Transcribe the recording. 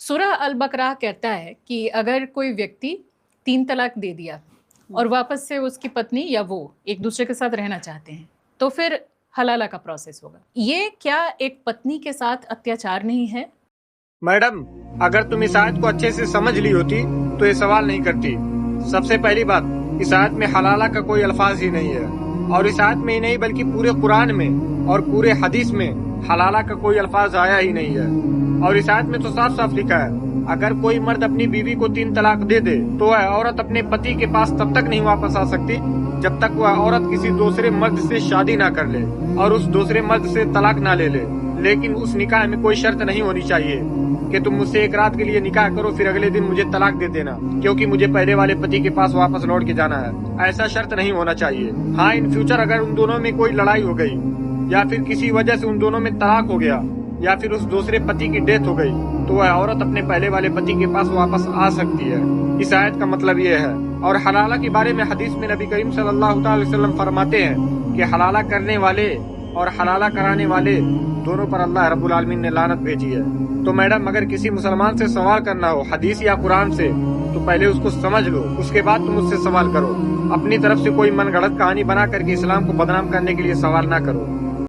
सूरह अल-बकरा कहता है कि अगर कोई व्यक्ति 3 तलाक दे दिया और वापस से उसकी पत्नी या वो एक दूसरे के साथ रहना चाहते हैं तो फिर हलाला का प्रोसेस होगा। ये क्या एक पत्नी के साथ अत्याचार नहीं है? मैडम, अगर तुम इस आयत को अच्छे से समझ ली होती तो ये सवाल नहीं करती। सबसे पहली बात, इस आयत में हलाला का कोई अल्फाज ही नहीं है, और इस आयत में ही नहीं बल्कि पूरे कुरान में और पूरे हदीस में हलाला का कोई अल्फाज आया ही नहीं है। और इस आयत में तो साफ साफ लिखा है, अगर कोई मर्द अपनी बीवी को 3 तलाक दे दे तो वह औरत अपने पति के पास तब तक नहीं वापस आ सकती जब तक वह औरत किसी दूसरे मर्द से शादी ना कर ले और उस दूसरे मर्द से तलाक ना ले ले। लेकिन उस निकाह में कोई शर्त नहीं होनी चाहिए कि तुम मुझसे एक रात के लिए निकाह करो फिर अगले दिन मुझे तलाक दे देना क्योंकि मुझे पहले वाले पति के पास वापस लौट के जाना है। ऐसा शर्त नहीं होना चाहिए। हाँ, इन फ्यूचर अगर उन दोनों में कोई लड़ाई हो गई या फिर किसी वजह से उन दोनों में तलाक हो गया या फिर उस दूसरे पति की डेथ हो गई तो वह औरत अपने पहले वाले पति के पास वापस आ सकती है। इस आयत का मतलब ये है। और हलाला के बारे में हदीस में नबी करीम सल्लल्लाहु अलैहि वसल्लम फरमाते हैं कि हलाला करने वाले और हलाला कराने वाले दोनों पर अल्लाह रब्बुल आलमीन ने लानत भेजी है। तो मैडम, अगर किसी मुसलमान से सवाल करना हो हदीस या कुरान से तो पहले उसको समझ लो, उसके बाद तुम उससे सवाल करो। अपनी तरफ से कोई मनगढ़ंत कहानी बना करके इस्लाम को बदनाम करने के लिए सवाल ना करो।